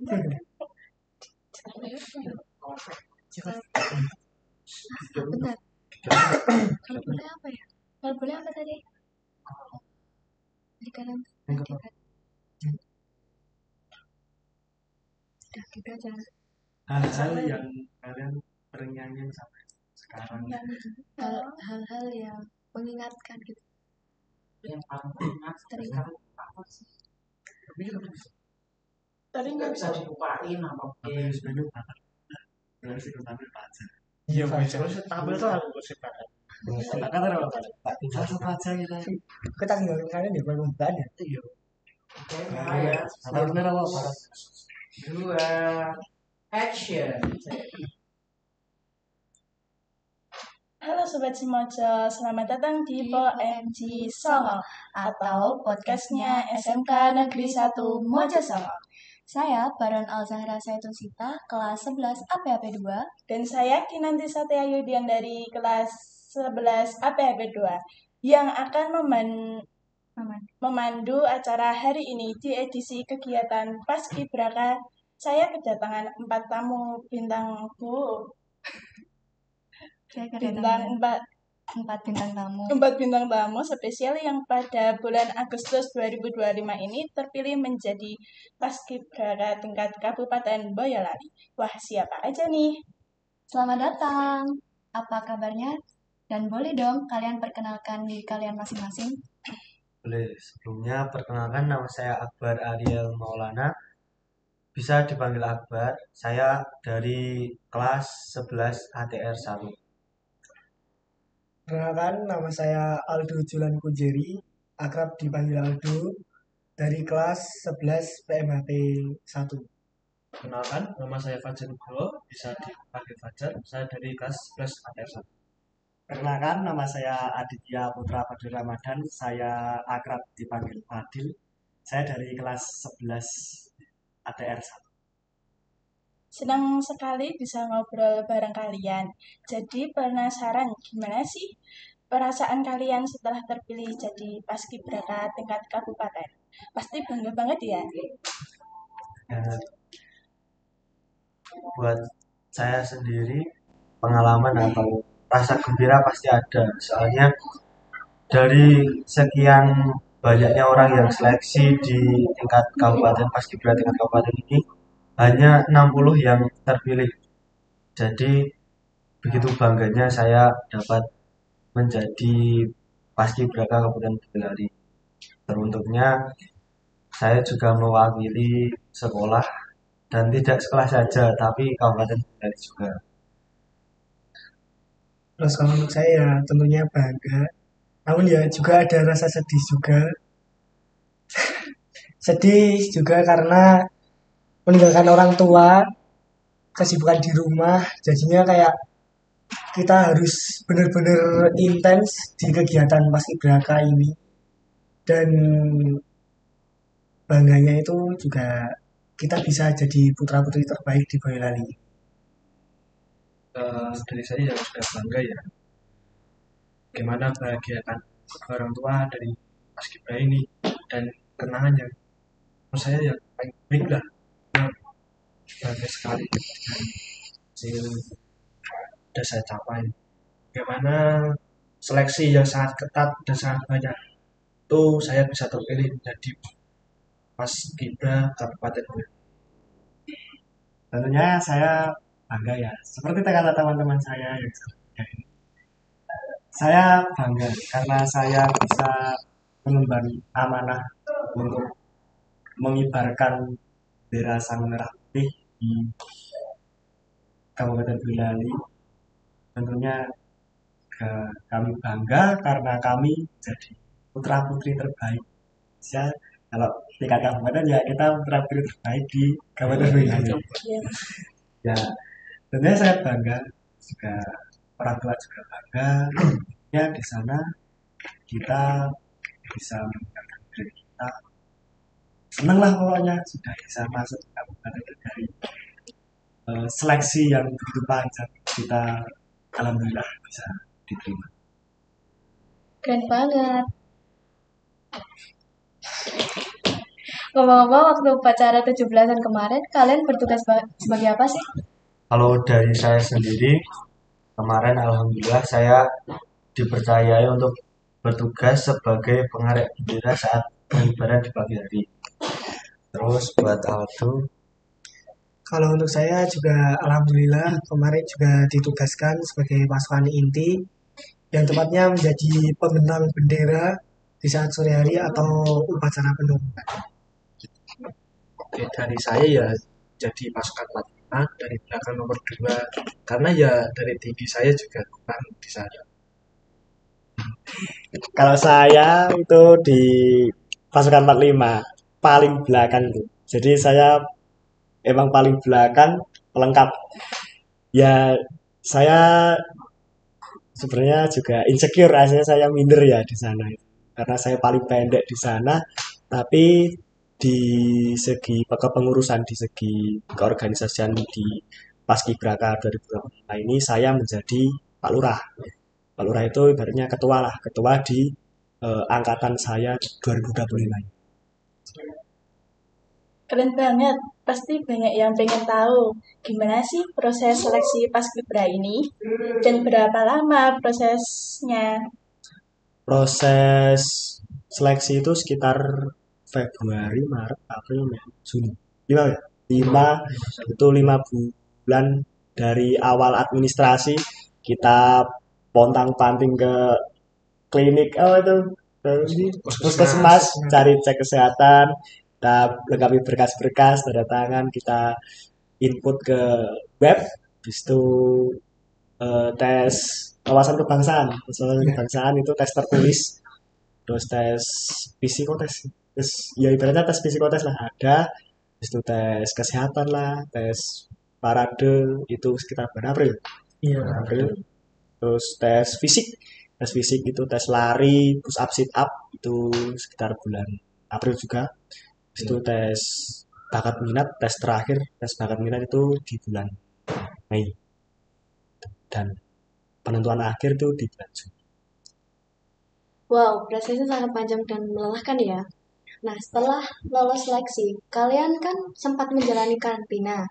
Bentar. Kalau boleh apa ya? Kalau boleh apa tadi? Di kanan. Udah gitu aja. Hal-hal yang kalian ternyanyi sampai sekarang. Hal-hal yang mengingatkan gitu. Yang paling teringat apa sih? Tadi nggak bisa dilupain apa Tapi sebenarnya terus ikut tampil pacar. Iya, terus tampil tuh aku sih banget. Tak kata apa? Tak tinggal satu aja kita. Kita tinggal kalian di bawah beban ya. Iya. Oke, ya. Tahu bener apa? 2 action. Halo Sobat Simojo, selamat datang di POMG Songo atau podcastnya SMK Negeri 1 Mojosongo. Saya Baron Alzahra Saitusita, kelas 11 APAP 2. Dan saya Kinanti Satya Yudian dari kelas 11 APAP 2 yang akan memandu acara hari ini di edisi kegiatan Paskibraka. Saya kedatangan 4 tamu bintangku. Empat bintang tamu. 4 bintang tamu spesial yang pada bulan Agustus 2025 ini terpilih menjadi Paskibraka tingkat Kabupaten Boyolali. Wah, siapa aja nih? Selamat datang. Apa kabarnya? Dan boleh dong kalian perkenalkan diri kalian masing-masing. Boleh. Sebelumnya perkenalkan, nama saya Akbar Ariel Maulana. Bisa dipanggil Akbar. Saya dari kelas 11 ATR 1. Perkenalkan, nama saya Aldo Julan Kujeri, akrab dipanggil Aldo, dari kelas 11 PMHP 1. Kenalkan, nama saya Fajar Nugroho, bisa dipanggil Fajar. Saya dari kelas 11 ATR 1. Perkenalkan, nama saya Aditya Putra Fadil Ramadan, saya akrab dipanggil Fadil. Saya dari kelas 11 ATR 1. Senang sekali bisa ngobrol bareng kalian. Jadi penasaran gimana sih perasaan kalian setelah terpilih jadi Paskibraka tingkat kabupaten? Pasti bangga banget ya. Buat saya sendiri, pengalaman atau rasa gembira pasti ada. Soalnya dari sekian banyaknya orang yang seleksi di tingkat kabupaten Paskibraka tingkat kabupaten ini, hanya 60 yang terpilih. Jadi begitu bangganya saya dapat menjadi Paskibraka Kabupaten Boyolali. Teruntungnya saya juga mewakili sekolah, dan tidak sekolah saja tapi Kabupaten Boyolali juga. Terus kalau menurut saya tentunya bangga, namun ya juga ada rasa sedih juga. Sedih juga karena meninggalkan orang tua, kesibukan di rumah, jadinya kayak kita harus benar-benar intens di kegiatan Paskibraka ini. Dan bangganya itu juga kita bisa jadi putra-putri terbaik di Boyolali. Dari saya juga bangga ya. Bagaimana bahagiakan orang tua dari Paskibraka ini, dan kenangan yang menurut saya yang paling baik lah. Bangga sekali dengan hasil sudah saya capai. Bagaimana seleksi yang sangat ketat dan sangat banyak itu saya bisa terpilih menjadi Paskibra Kabupaten Boyolali. Tentunya saya bangga ya, seperti kata teman-teman saya yang sebelumnya ini. Saya bangga karena saya bisa mengemban amanah untuk mengibarkan bendera sang merah putih di Kabupaten Boyolali. Tentunya kami bangga karena kami jadi putra putri terbaik. Ya, kalau tingkat kabupaten ya kita putra putri terbaik di Kabupaten Boyolali. Ya, tentunya saya bangga, juga orang tua juga bangga. Ya, di sana kita bisa meningkatkan diri kita. Senang lah pokoknya sudah bisa masuk ke kabupaten dari seleksi yang begitu panjang, kita alhamdulillah bisa diterima. Keren banget. Ngomong-ngomong, waktu upacara 17-an kemarin, kalian bertugas sebagai apa sih? Kalau dari saya sendiri, kemarin alhamdulillah saya dipercayai untuk bertugas sebagai pengarek bendera saat pengibaran di pagi hari. Terus buat Aldo, Kalau untuk saya juga alhamdulillah kemarin juga ditugaskan sebagai pasukan inti yang tepatnya menjadi pembentang bendera di saat sore hari atau upacara penurunan. Oke, dari saya ya jadi pasukan 45 dari belakang nomor 2 karena ya dari tinggi saya juga kurang di sana. Kalau saya itu di pasukan 45 paling belakang itu. Jadi saya emang paling belakang pelengkap. Ya saya sebenarnya juga insecure rasanya saya minder ya di sana karena saya paling pendek di sana, tapi di segi kepengurusan, di segi keorganisasian di Paskibraka 2025 ini saya menjadi Pak Lurah. Pak Lurah itu ibaratnya ketua lah, ketua di angkatan saya 2025 ini. Keren banget. Pasti banyak yang pengen tahu gimana sih proses seleksi Paskibra ini dan berapa lama prosesnya. Proses seleksi itu sekitar Februari, Maret, April, Mei, Juni. 5 ya? 5 itu 5 bulan dari awal administrasi kita pontang-panting ke klinik itu puskesmas cari cek kesehatan, kita lengkapi berkas-berkas, tanda tangan, kita input ke web, habis itu tes wawasan kebangsaan. Tes wawasan kebangsaan itu tes tertulis, terus tes psikotes, terus ya ibaratnya tes psikotes lah ada, habis itu tes kesehatan lah, tes parade itu sekitar bulan April. Iya. April. Terus tes fisik itu tes lari, push up, sit up itu sekitar bulan April juga. Habis itu tes bakat minat, tes terakhir tes bakat minat itu di bulan Mei dan penentuan akhir itu di bulan Juni. Wow, prosesnya sangat panjang dan melelahkan ya. Nah, setelah lolos seleksi, kalian kan sempat menjalani karantina.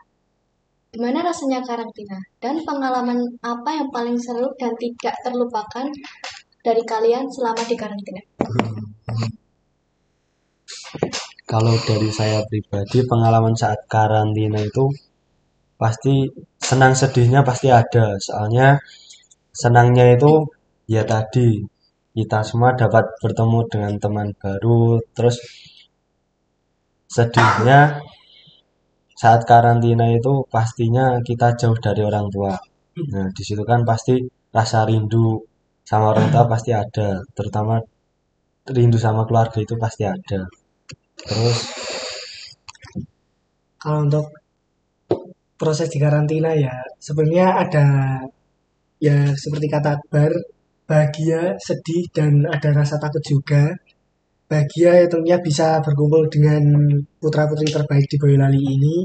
Gimana rasanya karantina? Dan pengalaman apa yang paling seru dan tidak terlupakan dari kalian selama di karantina? kalau dari saya pribadi pengalaman saat karantina itu pasti senang sedihnya pasti ada. Soalnya senangnya itu ya tadi kita semua dapat bertemu dengan teman baru. Terus sedihnya saat karantina itu pastinya kita jauh dari orang tua. Nah, di situ kan pasti rasa rindu sama orang tua pasti ada, terutama rindu sama keluarga itu pasti ada. Terus Kalau untuk proses di karantina ya sebenarnya ada ya seperti kata Akbar, bahagia, sedih, dan ada rasa takut juga. Bahagia ya tentunya bisa berkumpul dengan putra-putri terbaik di Boyolali ini.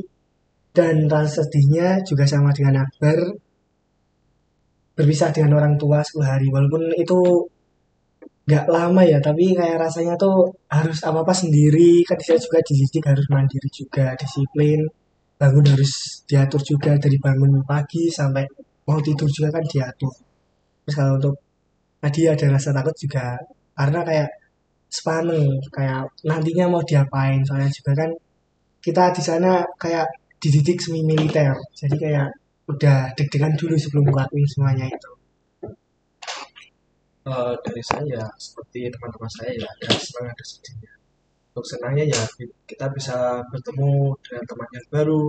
Dan rasa sedihnya juga sama dengan Akbar, berpisah dengan orang tua 10 hari. Walaupun itu nggak lama ya, tapi kayak rasanya tuh harus apa-apa sendiri. Kan saya juga dididik harus mandiri juga, disiplin. Bangun harus diatur juga dari bangun pagi sampai mau tidur juga kan diatur. Terus kalau untuk tadi ada rasa takut juga karena kayak sepaneng kayak nantinya mau diapain soalnya juga kan kita di sana kayak dididik semi militer jadi kayak udah deg-degan dulu sebelum ngelakuin semuanya itu. Dari saya seperti teman-teman saya ya ada senang ada sedihnya. Untuk senangnya ya kita bisa bertemu dengan teman yang baru,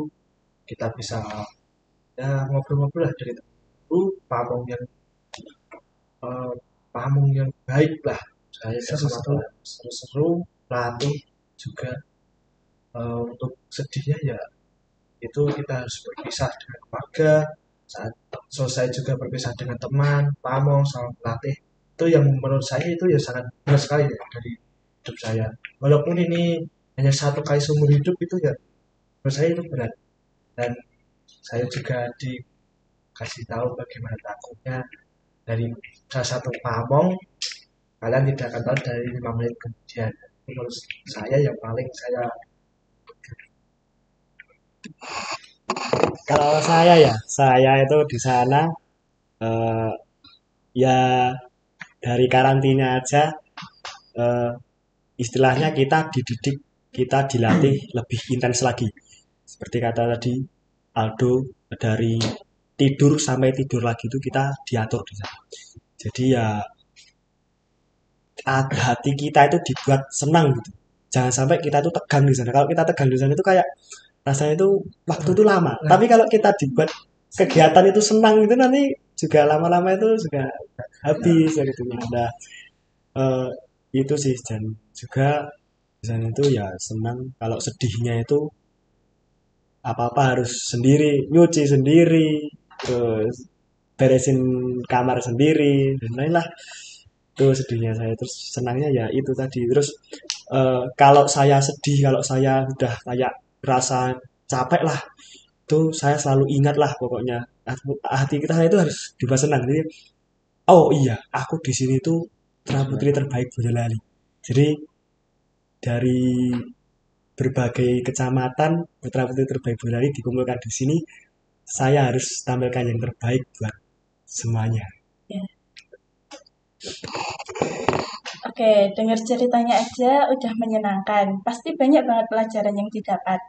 kita bisa ya ngobrol-ngobrol lah dari teman baru, eh, pamong yang baik lah. Saya sama teman seru-seru, latih juga. Untuk sedihnya ya itu kita harus berpisah dengan keluarga, saat selesai juga berpisah dengan teman, pamong, sama pelatih. Itu yang menurut saya itu ya sangat berat sekali ya dari hidup saya. Walaupun ini hanya satu kali seumur hidup itu ya menurut saya itu berat. Dan saya juga dikasih tahu bagaimana takutnya dari salah satu pamong kalian tidak akan tahu dari 5 menit kemudian. Menurut saya yang paling saya Kalau saya itu di sana eh, ya dari karantina aja eh, istilahnya kita dididik, kita dilatih lebih intens lagi. Seperti kata tadi Aldo, dari tidur sampai tidur lagi itu kita diatur di sana. Jadi ya hati kita itu dibuat senang gitu. Jangan sampai kita itu tegang di sana. Kalau kita tegang di sana itu kayak rasanya itu waktu itu lama. Tapi kalau kita dibuat kegiatan itu senang itu nanti juga lama-lama itu juga habis ya gitu. Nah, eh, itu sih dan juga di sana itu ya senang kalau sedihnya itu apa-apa harus sendiri, nyuci sendiri, terus beresin kamar sendiri dan lain-lain. Itu sedihnya saya terus senangnya ya itu tadi terus kalau saya sedih kalau saya udah kayak rasa capek lah itu saya selalu ingat lah pokoknya hati kita itu harus dibuat senang jadi oh iya aku di sini tuh putra putri terbaik Boyolali jadi dari berbagai kecamatan putra putri terbaik Boyolali dikumpulkan di sini saya harus tampilkan yang terbaik buat semuanya. Ya. Oke, dengar ceritanya aja udah menyenangkan. Pasti banyak banget pelajaran yang didapat.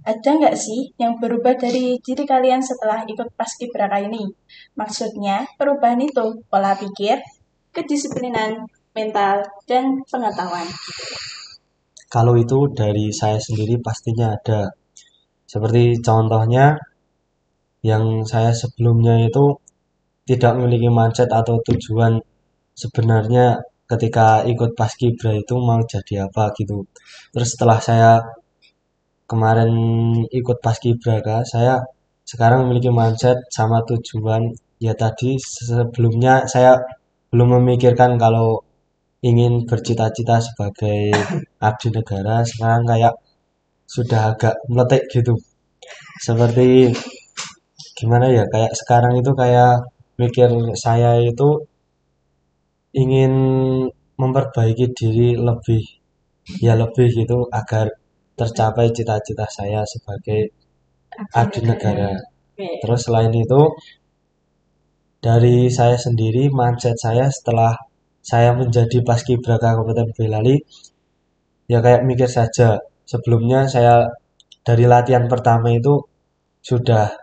Ada nggak sih yang berubah dari diri kalian setelah ikut Paskibraka ini? Maksudnya, perubahan itu pola pikir, kedisiplinan, mental, dan pengetahuan. Kalau itu dari saya sendiri pastinya ada. Seperti contohnya yang saya sebelumnya itu tidak memiliki mindset atau tujuan sebenarnya ketika ikut Paskibra itu mau jadi apa gitu. Terus setelah saya kemarin ikut Paskibraka, saya sekarang memiliki mindset sama tujuan. Ya tadi sebelumnya saya belum memikirkan kalau ingin bercita-cita sebagai abdi negara, sekarang kayak sudah agak meletik gitu. Seperti gimana ya, kayak sekarang itu kayak mikir saya itu ingin memperbaiki diri lebih ya lebih gitu agar tercapai cita-cita saya sebagai abdi negara. Terus selain itu dari saya sendiri mindset saya setelah saya menjadi paskibraka Kabupaten Boyolali ya kayak mikir saja sebelumnya saya dari latihan pertama itu sudah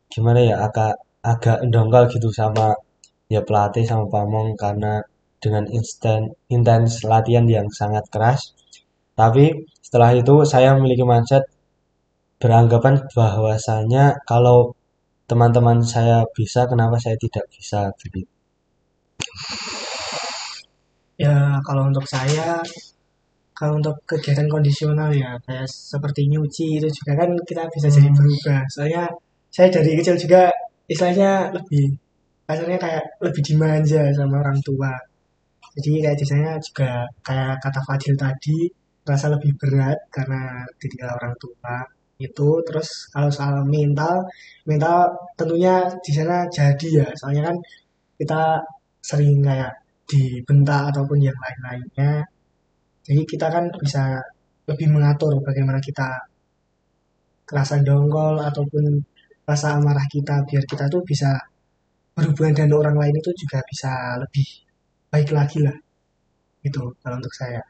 gimana ya agak agak dongkal gitu sama ya pelatih sama pamong karena dengan intens latihan yang sangat keras tapi setelah itu saya memiliki mindset beranggapan bahwasanya kalau teman-teman saya bisa kenapa saya tidak bisa begitu. Ya kalau untuk saya, kalau untuk kegiatan kondisional ya kayak seperti nyuci itu juga kan kita bisa jadi berubah. Soalnya saya dari kecil juga istilahnya lebih kasarnya kayak lebih dimanja sama orang tua. Jadi kayak di sana juga kayak kata Fadil tadi rasa lebih berat karena ditinggal orang tua itu. Terus kalau soal mental, mental tentunya di sana jadi ya. Soalnya kan kita sering kayak dibentak ataupun yang lain-lainnya. Jadi kita kan bisa lebih mengatur bagaimana kita rasa dongkol ataupun rasa amarah kita biar kita tuh bisa berhubungan dengan orang lain itu juga bisa lebih baik lagi lah. Itu kalau untuk saya.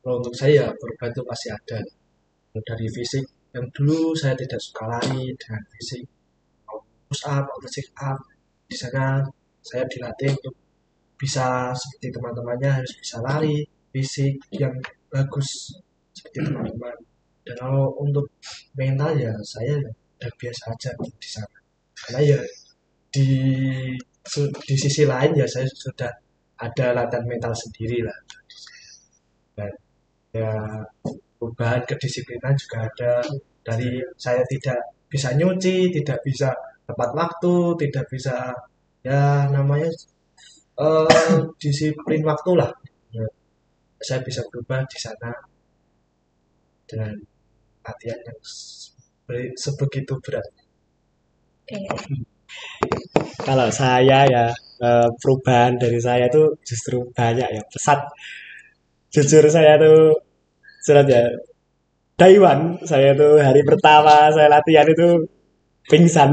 Kalau untuk saya perubahan itu pasti ada. Dari fisik yang dulu saya tidak suka lari dengan fisik mau push up atau sit up di sana saya dilatih untuk bisa seperti teman-temannya harus bisa lari fisik yang bagus seperti teman-teman dan kalau untuk mental ya saya udah biasa aja di sana karena ya di di sisi lain ya saya sudah ada latihan mental sendiri lah dan ya perubahan kedisiplinan juga ada dari saya tidak bisa nyuci tidak bisa tepat waktu tidak bisa ya namanya disiplin waktu lah. Ya, saya bisa berubah di sana dengan latihan yang sebegitu berat. Oke. Kalau saya ya perubahan dari saya itu justru banyak ya pesat. Jujur saya tuh surat ya Taiwan, saya tuh hari pertama saya latihan itu pingsan.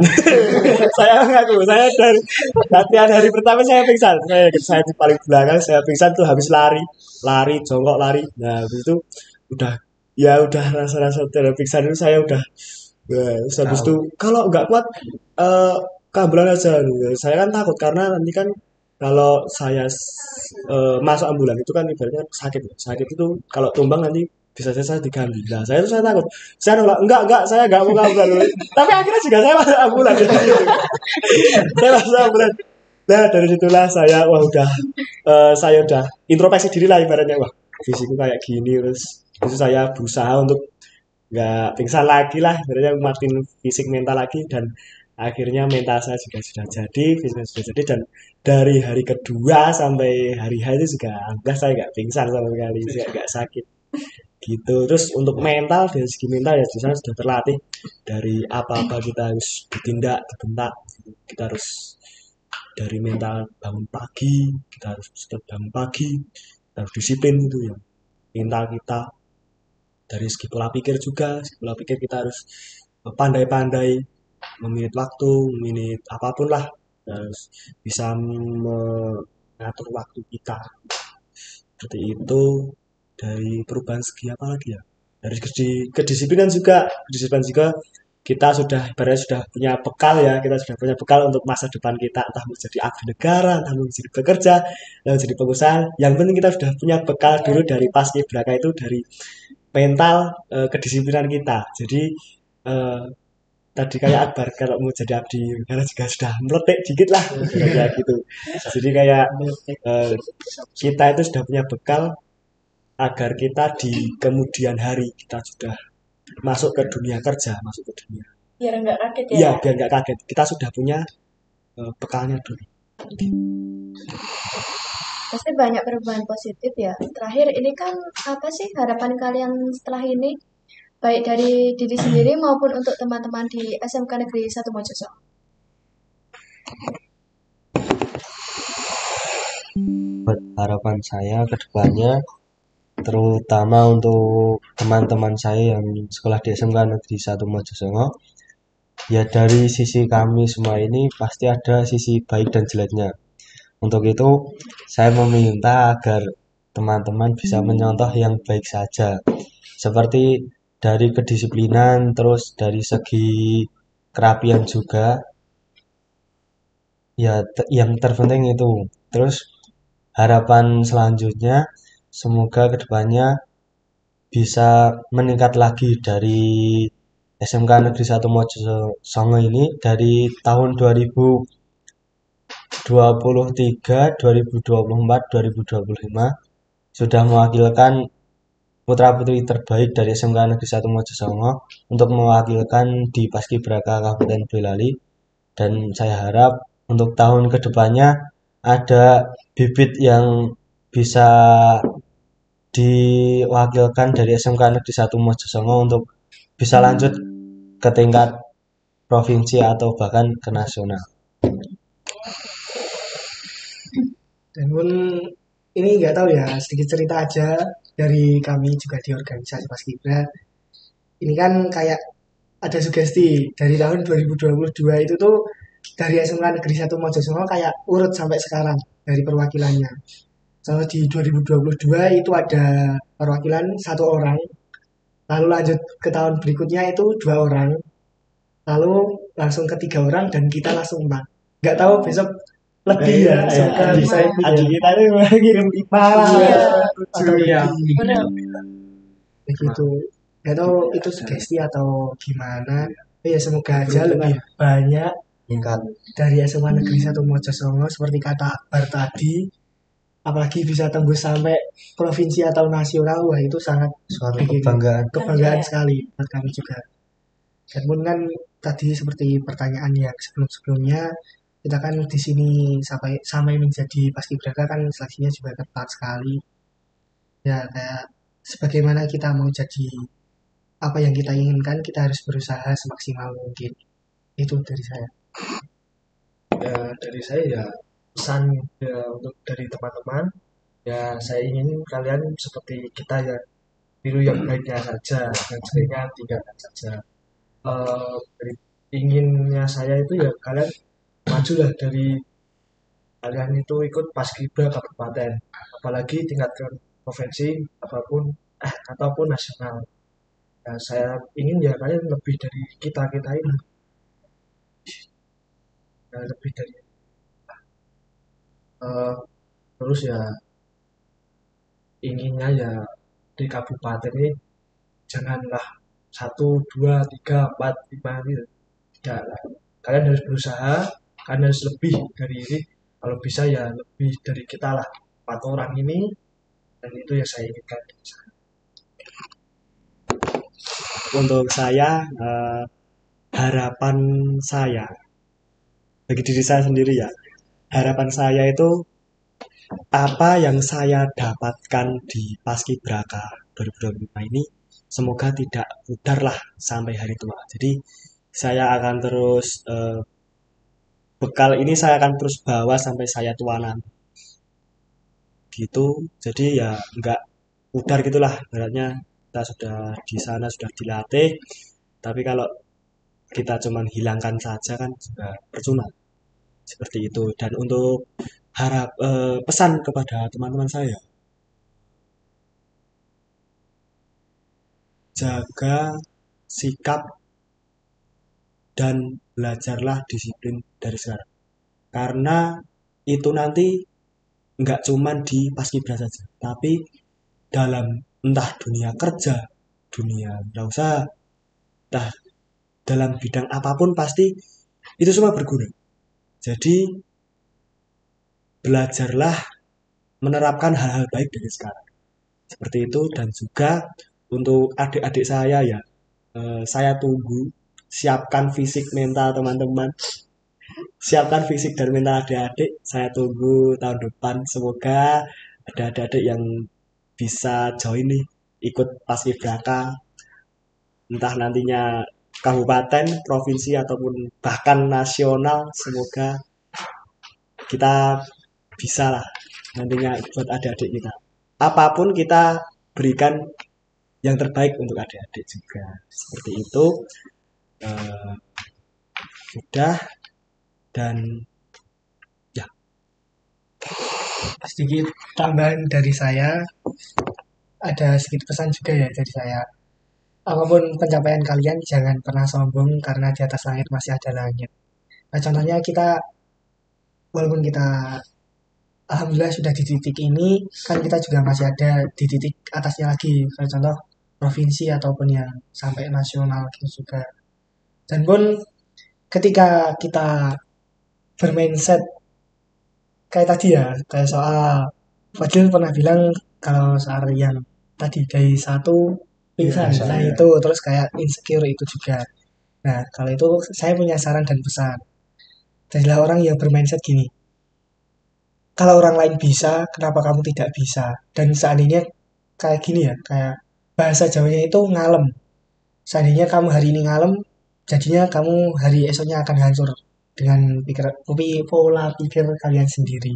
Saya mengaku, saya dari latihan hari pertama saya pingsan. Saya di paling belakang, saya pingsan tuh habis lari, lari, jongkok lari. Nah, habis itu udah udah rasa-rasa pingsan itu saya udah habis itu kalau nggak kuat eh keambulan aja. Saya kan takut karena nanti kan kalau saya masuk ambulan itu kan ibaratnya sakit. Sakit itu kalau tumbang nanti bisa saya diganti. Nah, saya takut. Saya nolak, enggak, saya enggak mau ke ambulan dulu. Tapi akhirnya juga saya masuk ambulan. Saya masuk ambulan. Nah, dari situlah saya saya udah introspeksi diri lah ibaratnya. Wah, fisikku kayak gini terus saya berusaha untuk nggak pingsan lagi lah, ibaratnya makin fisik mental lagi dan akhirnya mental saya juga sudah jadi, fisik sudah jadi dan dari hari kedua sampai hari H itu juga alhamdulillah saya nggak pingsan sama sekali, saya nggak sakit gitu. Terus untuk mental dari segi mental ya di sana sudah terlatih dari apa-apa kita harus ditindak, dibentak, gitu. Kita harus dari mental bangun pagi, kita harus tetap bangun pagi, kita harus disiplin gitu ya. Mental kita dari segi pola pikir juga, segi pola pikir kita harus pandai-pandai meminit waktu, meminit apapun lah, harus bisa mengatur waktu kita. Seperti itu. Dari perubahan segi apa lagi ya? Dari segi kedisiplinan juga kita sudah ibaratnya sudah punya bekal ya, kita sudah punya bekal untuk masa depan kita, entah menjadi abdi negara, entah menjadi bekerja, entah menjadi pengusaha. Yang penting kita sudah punya bekal dulu dari paskibraka itu dari mental kedisiplinan kita. Jadi eh, tadi kayak Akbar kalau mau jadi abdi negara juga sudah meletek dikit lah kayak gitu. Jadi kayak eh, kita itu sudah punya bekal agar kita di kemudian hari kita sudah masuk ke dunia kerja, masuk ke dunia. Biar nggak kaget ya. Iya, biar nggak kaget. Kita sudah punya bekalnya dulu. Pasti banyak perubahan positif ya. Terakhir ini kan apa sih harapan kalian setelah ini? Baik dari diri sendiri maupun untuk teman-teman di SMK Negeri 1 Mojoso. Buat harapan saya ke depannya, terutama untuk teman-teman saya yang sekolah di SMK Negeri 1 Mojosongo, ya dari sisi kami semua ini pasti ada sisi baik dan jeleknya. Untuk itu, saya meminta agar teman-teman bisa menyontoh yang baik saja. Seperti dari kedisiplinan, terus dari segi kerapian juga, ya yang terpenting itu. Terus harapan selanjutnya, semoga kedepannya bisa meningkat lagi dari SMK Negeri 1 Mojosongo ini dari tahun 2023, 2024, 2025 sudah mewakilkan putra-putri terbaik dari SMK Negeri 1 Mojosongo untuk mewakilkan di Paskibraka Kabupaten Boyolali, dan saya harap untuk tahun kedepannya ada bibit yang bisa diwakilkan dari SMK Negeri 1 Mojosongo untuk bisa lanjut ke tingkat provinsi atau bahkan ke nasional. Dan pun ini nggak tahu ya, sedikit cerita aja dari kami juga di organisasi Paskibra. Ini kan kayak ada sugesti dari tahun 2022 itu tuh dari SMK Negeri 1 Mojosongo kayak urut sampai sekarang dari perwakilannya. Kalau di 2022 itu ada perwakilan 1 orang, lalu lanjut ke tahun berikutnya itu 2 orang, lalu langsung ke 3 orang dan kita langsung 4. Nggak tahu besok lebih ya, semoga bisa ikut ya. Adik kita itu ngirim IPA Atau Iya. lebih. Benar. Begitu. Nggak tahu itu sugesti atau gimana. Tapi ya semoga aja lebih banyak dari SMA Negeri 1 Mojosongo seperti kata Akbar tadi, apalagi bisa tembus sampai provinsi atau nasional, wah itu sangat Suatu bikin kebanggaan. sekali buat kami juga. Dan pun kan tadi seperti pertanyaan yang sebelum-sebelumnya, kita kan di sini sampai menjadi paskibraka kan seleksinya juga ketat sekali. Ya kayak sebagaimana kita mau jadi apa yang kita inginkan, kita harus berusaha semaksimal mungkin. Itu dari saya. Ya, dari saya ya pesan ya untuk dari teman-teman, ya saya ingin kalian seperti kita ya, tiru yang baiknya saja, yang jeleknya tinggalkan saja. Inginnya saya itu ya kalian majulah dari kalian itu ikut paskibra kabupaten, apalagi tingkat ke provinsi ataupun nasional. Ya, saya ingin ya kalian lebih dari kita ini, ya, lebih dari eh, terus ya inginnya ya di kabupaten ini janganlah 1, 2, 3, 4, 5 gitu. Tidak lah. Kalian harus berusaha, kalian harus lebih dari ini. Kalau bisa ya lebih dari kita lah, 4 orang ini, dan itu yang saya inginkan. Untuk saya, harapan saya bagi diri saya sendiri ya, harapan saya itu apa yang saya dapatkan di Paskibraka 2025 ini semoga tidak pudar lah sampai hari tua. Jadi saya akan terus bekal ini saya akan terus bawa sampai saya tua nanti. Gitu. Jadi ya nggak pudar gitulah. Beratnya kita sudah di sana sudah dilatih, tapi kalau kita cuman hilangkan saja kan juga percuma. Seperti itu. Dan untuk pesan kepada teman-teman saya, jaga sikap dan belajarlah disiplin dari sekarang. Karena itu nanti nggak cuman di paskibra saja, tapi dalam entah dunia kerja, dunia usaha, entah dalam bidang apapun pasti itu semua berguna. Jadi belajarlah menerapkan hal-hal baik dari sekarang. Seperti itu. Dan juga untuk adik-adik saya ya, saya tunggu, siapkan fisik mental teman-teman, siapkan fisik dan mental adik-adik, saya tunggu tahun depan, semoga ada adik-adik yang bisa join nih, ikut paskibraka, entah nantinya kabupaten, provinsi, ataupun bahkan nasional, semoga kita bisa lah nantinya buat adik-adik kita. Apapun kita berikan yang terbaik untuk adik-adik juga. Seperti itu. Sudah. Dan ya. Sedikit tambahan dari saya, ada sedikit pesan juga ya dari saya. Apapun pencapaian kalian, jangan pernah sombong karena di atas langit masih ada langit. Nah, contohnya kita, walaupun kita alhamdulillah sudah di titik ini, kan kita juga masih ada di titik atasnya lagi. Kayak contoh provinsi ataupun yang sampai nasional gitu juga. Dan pun ketika kita bermindset kayak tadi ya, kayak soal Fadil pernah bilang kalau soal yang tadi dari satu pingsan, Iya, nah iya. itu terus kayak insecure itu juga. Nah kalau itu saya punya saran dan pesan. Jadilah orang yang bermindset gini. Kalau orang lain bisa, kenapa kamu tidak bisa? Dan seandainya kayak gini ya, kayak bahasa Jawanya itu ngalem. Seandainya kamu hari ini ngalem, jadinya kamu hari esoknya akan hancur dengan pola pikir kalian sendiri.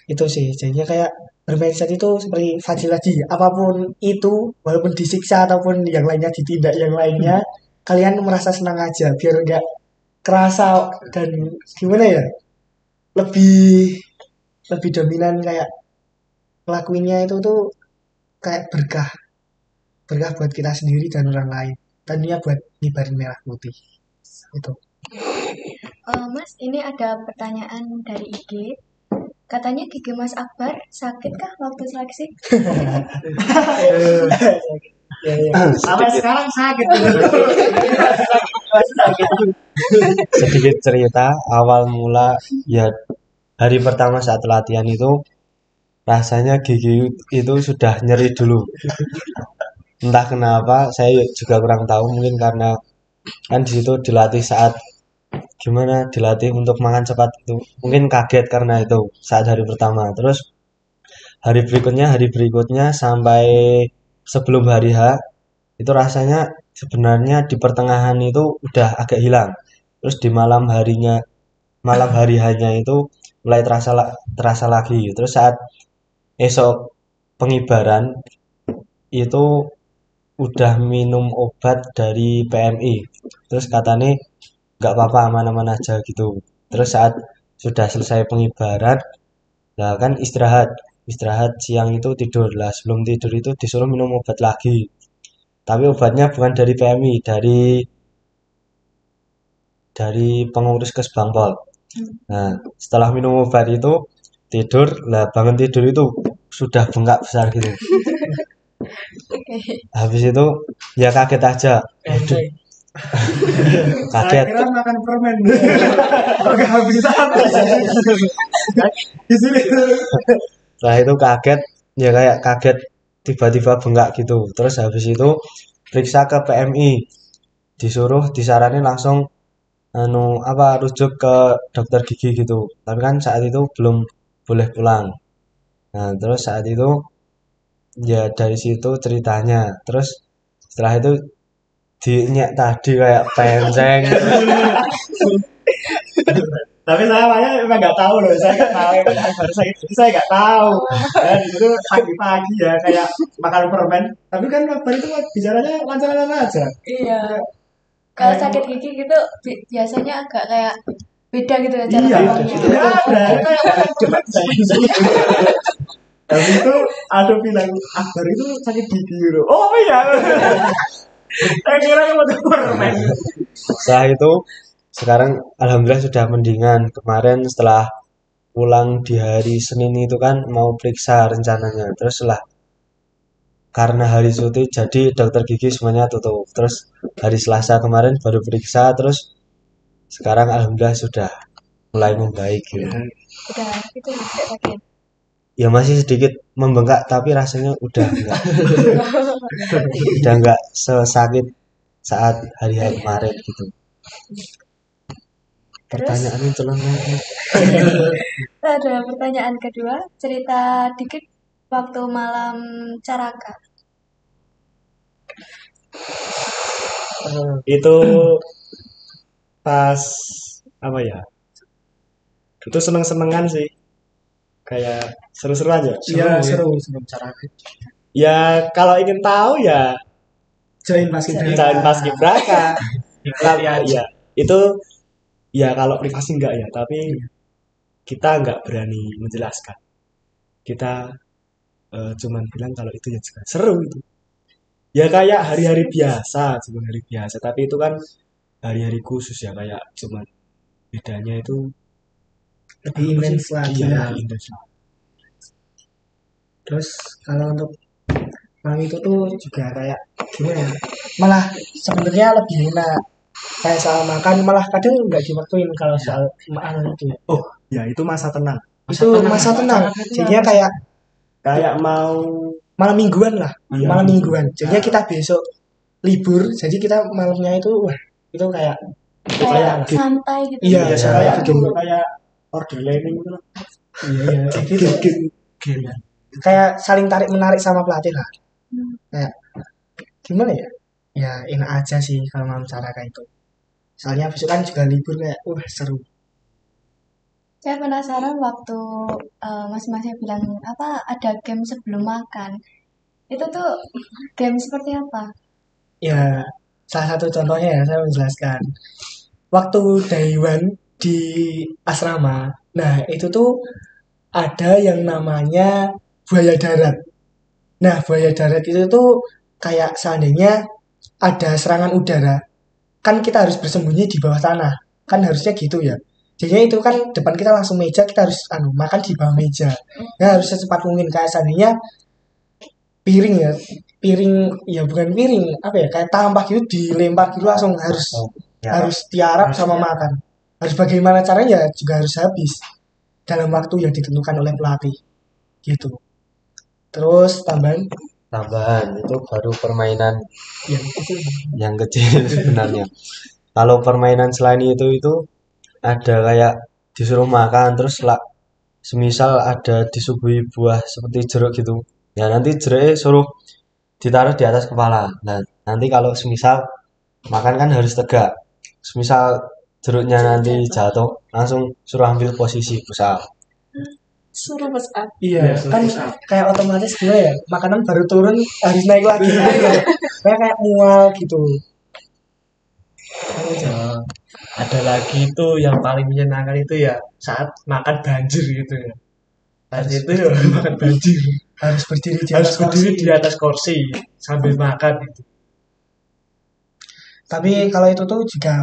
Itu sih, jadinya kayak bermindset itu seperti Fadil tadi, apapun itu, walaupun disiksa ataupun yang lainnya ditindak yang lainnya, kalian merasa senang aja, biar nggak kerasa dan gimana ya, lebih lebih dominan kayak ngelakuinnya itu tuh kayak berkah berkah buat kita sendiri dan orang lain, tadinya buat ngibarin merah putih itu. Mas, ini ada pertanyaan dari IG. Katanya gigi Mas Akbar sakit kah waktu seleksi? Ya, ya. Sampai sekarang sakit. Sedikit cerita awal mula ya, hari pertama saat latihan itu rasanya gigi itu sudah nyeri dulu. Entah kenapa, saya juga kurang tahu, mungkin karena kan di situ dilatih saat gimana, dilatih untuk makan cepat itu. Mungkin kaget karena itu saat hari pertama. Terus hari berikutnya sampai sebelum hari H itu rasanya sebenarnya di pertengahan itu udah agak hilang. Terus di malam hari hanya itu mulai terasa lagi. Terus saat esok pengibaran itu udah minum obat dari PMI. Terus katanya nggak apa-apa, aman-aman aja gitu. Terus saat sudah selesai pengibaran, nah kan istirahat siang itu tidur lah. Sebelum tidur itu disuruh minum obat lagi. Tapi obatnya bukan dari PMI, dari pengurus Kesbangpol. Nah, setelah minum obat itu tidur, lah bangun tidur itu sudah bengkak besar gitu. Habis itu ya kaget aja. Aduh, Saya kaget. kira makan permen. Oke, habis apa? Di sini. Nah itu kaget, ya kayak kaget tiba-tiba bengkak gitu. Terus habis itu periksa ke PMI, disuruh disaranin langsung rujuk ke dokter gigi gitu. Tapi kan saat itu belum boleh pulang. Nah, terus saat itu ya dari situ ceritanya. Terus setelah itu dinyek tadi kayak penceng. Tapi saya memang nggak tahu loh, saya nggak tahu baru saya nggak tahu. Ya di situ pagi-pagi ya kayak makan permen. Tapi kan kabar itu bicaranya lancar-lancar aja. Iya. Kalau sakit gigi gitu biasanya agak kayak beda gitu ya cara Iya, ngomongnya. nggak ada. Habis itu ada bilang Akbar itu sakit gigi gitu. Oh iya. Saya kira kamu tuh permen. Setelah itu sekarang alhamdulillah sudah mendingan. Kemarin setelah pulang di hari Senin itu kan mau periksa rencananya. Terus setelah karena hari cuti jadi dokter gigi semuanya tutup. Terus hari Selasa kemarin baru periksa, terus sekarang alhamdulillah sudah mulai membaik gitu. Udah itu tidak sakit. Ya masih sedikit membengkak tapi rasanya udah enggak sesakit saat hari-hari kemarin gitu. Terus Pertanyaannya celana. ada pertanyaan kedua, cerita dikit waktu malam caraka. Itu pas apa ya? Itu seneng-senengan sih. Kayak seru-seru aja. Iya, seru cara Ya kalau ingin tahu ya join paskibraka. jangan paskibraka. Tapi ya itu ya kalau privasi enggak ya, tapi kita nggak berani menjelaskan. Kita cuman bilang kalau itu ya juga seru itu. Ya kayak hari-hari biasa, cuman hari biasa. Tapi itu kan hari-hari khusus ya kayak cuman bedanya itu Lebih intens lagi iya lah. intens. Terus kalau untuk malam itu tuh juga kayak gimana ya? Malah sebenarnya lebih enak. Kayak soal makan malah kadang nggak diwaktuin kalau soal makan itu. Oh ya itu masa tenang. Itu masa tenang. Jadinya kayak Kayak mau malam mingguan lah. Iya. Malam mingguan. Jadinya kita besok libur. Jadi kita malamnya itu wah itu kayak Kayak santai gitu. Iya, ya, saya kayak bikin kayak order landing gitu loh. iya gitu. Kayak saling tarik menarik sama pelatih lah. Kayak gimana ya? Ya enak aja sih kalau malam caraka itu. Soalnya besok kan juga libur kayak wah seru. Saya penasaran waktu masing-masing bilang apa ada game sebelum makan. Itu tuh game seperti apa? Ya salah satu contohnya ya saya menjelaskan. Waktu Daiwan di asrama, nah itu tuh ada yang namanya buaya darat. Nah buaya darat itu tuh kayak seandainya ada serangan udara, kan kita harus bersembunyi di bawah tanah, kan harusnya gitu ya. Jadinya itu kan depan kita langsung meja, kita harus makan di bawah meja. Nah harus secepat mungkin kayak seandainya piring ya, piring ya bukan piring apa ya kayak tampah gitu dilempar gitu langsung harus tiarap sama makan. Harus bagaimana caranya ya juga harus habis dalam waktu yang ditentukan oleh pelatih gitu. Terus Tambahan itu baru permainan yang kecil yang kecil sebenarnya. Kalau permainan selain itu ada kayak disuruh makan terus semisal ada disuguhi buah seperti jeruk gitu. Ya nanti jeruknya suruh ditaruh di atas kepala. Nah, nanti kalau semisal makan kan harus tegak. Semisal jeruknya nanti jatuh, langsung suruh ambil posisi pusat. Suruh push up. Iya, Iya, kan push up. kayak otomatis gimana ya, makanan baru turun harus naik lagi gitu loh. Kayak mual gitu. Eh, ada lagi itu yang paling menyenangkan itu ya saat makan banjir gitu ya. Saat Harus itu ya, makan banjir. harus berdiri di Harus atas berdiri kursi. di atas kursi sambil makan gitu. Tapi kalau itu tuh juga